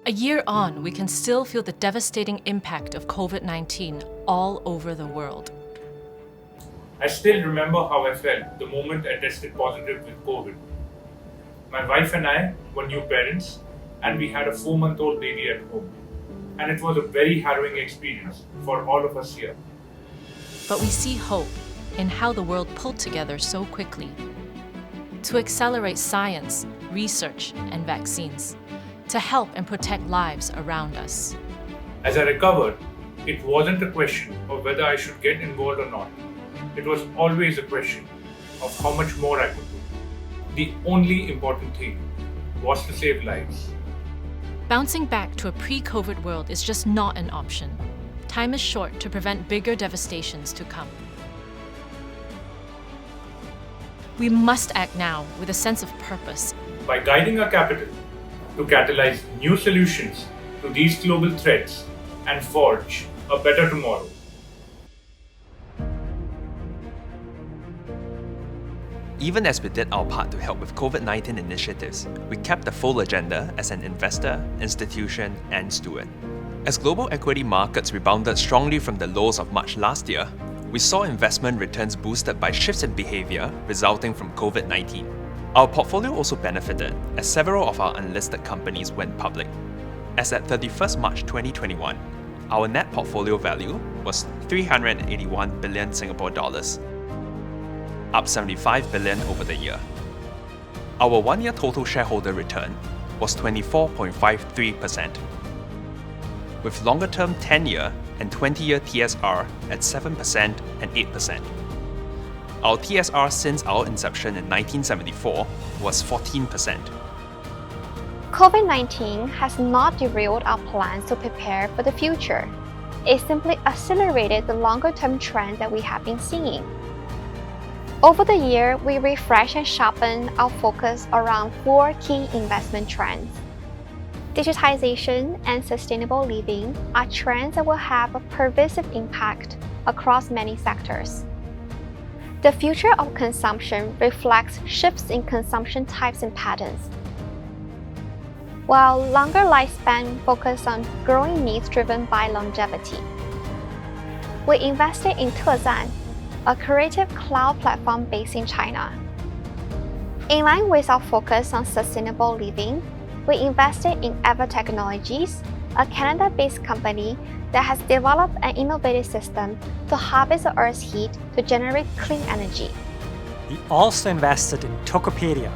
A year on, we can still feel the devastating impact of COVID-19 all over the world. I still remember how I felt the moment I tested positive with COVID. My wife and I were new parents, and we had a 4-month-old baby at home. And it was a very harrowing experience for all of us here. But we see hope in how the world pulled together so quickly to accelerate science, research, and vaccines, to help and protect lives around us. As I recovered, it wasn't a question of whether I should get involved or not. It was always a question of how much more I could do. The only important thing was to save lives. Bouncing back to a pre-COVID world is just not an option. Time is short to prevent bigger devastations to come. We must act now with a sense of purpose. By guiding our capital to catalyze new solutions to these global threats and forge a better tomorrow. Even as we did our part to help with COVID-19 initiatives, we kept the full agenda as an investor, institution, and steward. As global equity markets rebounded strongly from the lows of March last year, we saw investment returns boosted by shifts in behavior resulting from COVID-19. Our portfolio also benefited as several of our unlisted companies went public. As at 31st March 2021, our net portfolio value was 381 billion Singapore dollars, up 75 billion over the year. Our one-year total shareholder return was 24.53%, with longer-term 10-year and 20-year TSR at 7% and 8%. Our TSR since our inception in 1974 was 14%. COVID-19 has not derailed our plans to prepare for the future. It simply accelerated the longer-term trend that we have been seeing. Over the year, we refreshed and sharpened our focus around 4 key investment trends. Digitization and sustainable living are trends that will have a pervasive impact across many sectors. The future of consumption reflects shifts in consumption types and patterns, while longer lifespan focus on growing needs driven by longevity. We invested in Tezan, a creative cloud platform based in China. In line with our focus on sustainable living, we invested in Ever Technologies, a Canada-based company that has developed an innovative system to harvest the Earth's heat to generate clean energy. We also invested in Tokopedia,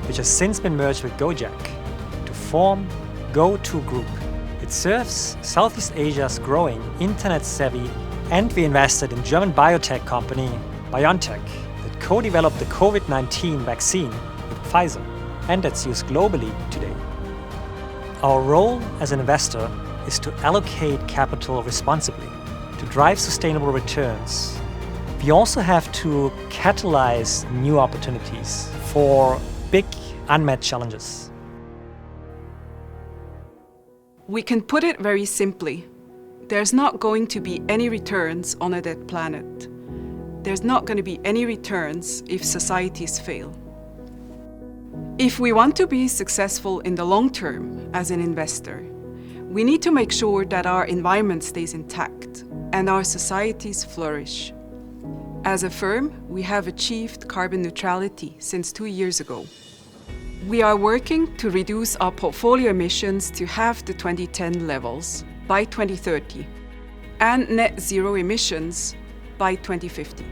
which has since been merged with Gojek to form Go2 Group. It serves Southeast Asia's growing internet-savvy, and we invested in German biotech company BioNTech that co-developed the COVID-19 vaccine with Pfizer, and that's used globally today. Our role as an investor is to allocate capital responsibly, to drive sustainable returns. We also have to catalyze new opportunities for big unmet challenges. We can put it very simply. There's not going to be any returns on a dead planet. There's not going to be any returns if societies fail. If we want to be successful in the long term as an investor, we need to make sure that our environment stays intact and our societies flourish. As a firm, we have achieved carbon neutrality since 2 years ago. We are working to reduce our portfolio emissions to half the 2010 levels by 2030 and net zero emissions by 2050.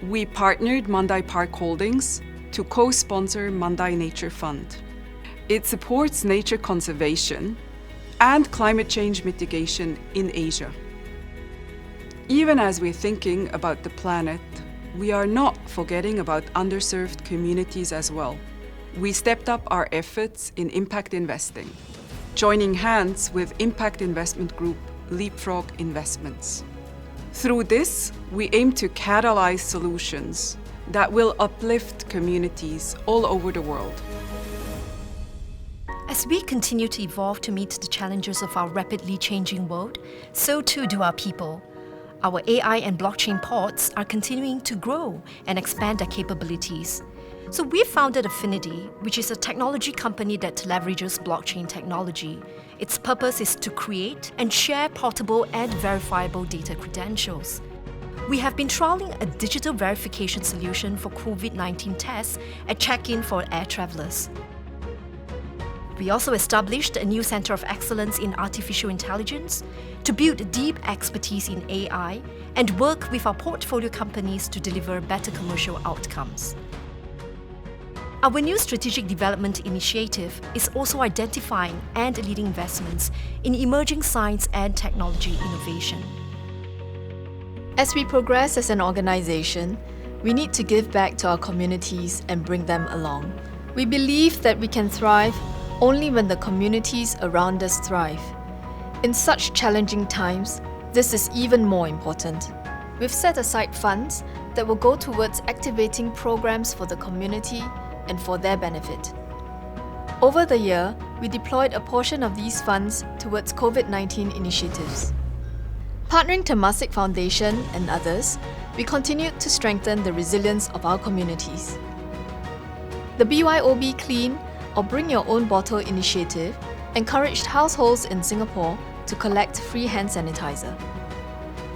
We partnered Mandai Park Holdings to co-sponsor Mandai Nature Fund. It supports nature conservation and climate change mitigation in Asia. Even as we're thinking about the planet, we are not forgetting about underserved communities as well. We stepped up our efforts in impact investing, joining hands with impact investment group Leapfrog Investments. Through this, we aim to catalyze solutions that will uplift communities all over the world. As we continue to evolve to meet the challenges of our rapidly changing world, so too do our people. Our AI and blockchain pods are continuing to grow and expand their capabilities. So we founded Affinity, which is a technology company that leverages blockchain technology. Its purpose is to create and share portable and verifiable data credentials. We have been trialing a digital verification solution for COVID-19 tests at check-in for air travelers. We also established a new Center of Excellence in Artificial Intelligence to build deep expertise in AI and work with our portfolio companies to deliver better commercial outcomes. Our new strategic development initiative is also identifying and leading investments in emerging science and technology innovation. As we progress as an organization, we need to give back to our communities and bring them along. We believe that we can thrive only when the communities around us thrive. In such challenging times, this is even more important. We've set aside funds that will go towards activating programs for the community and for their benefit. Over the year, we deployed a portion of these funds towards COVID-19 initiatives. Partnering Temasek Foundation and others, we continued to strengthen the resilience of our communities. The BYOB Clean or Bring Your Own Bottle initiative encouraged households in Singapore to collect free hand sanitizer.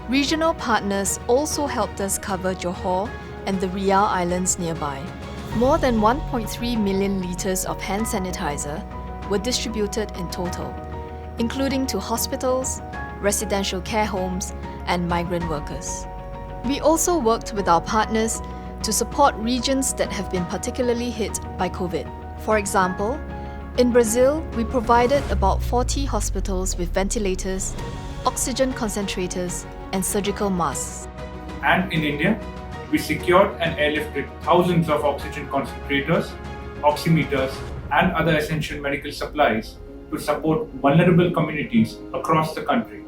Regional partners also helped us cover Johor and the Riau Islands nearby. More than 1.3 million litres of hand sanitizer were distributed in total, including to hospitals, residential care homes, and migrant workers. We also worked with our partners to support regions that have been particularly hit by COVID. For example, in Brazil, we provided about 40 hospitals with ventilators, oxygen concentrators, and surgical masks. And in India, we secured and airlifted thousands of oxygen concentrators, oximeters, and other essential medical supplies to support vulnerable communities across the country.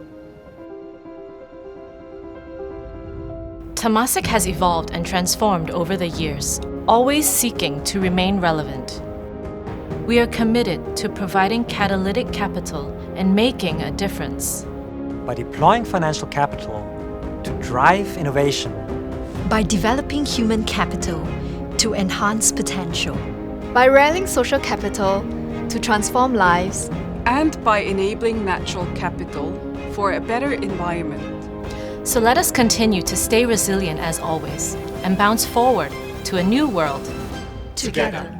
Temasek has evolved and transformed over the years, always seeking to remain relevant. We are committed to providing catalytic capital and making a difference. By deploying financial capital to drive innovation, By developing human capital to enhance potential. By rallying social capital to transform lives, and by enabling natural capital for a better environment. So let us continue to stay resilient as always and bounce forward to a new world Together.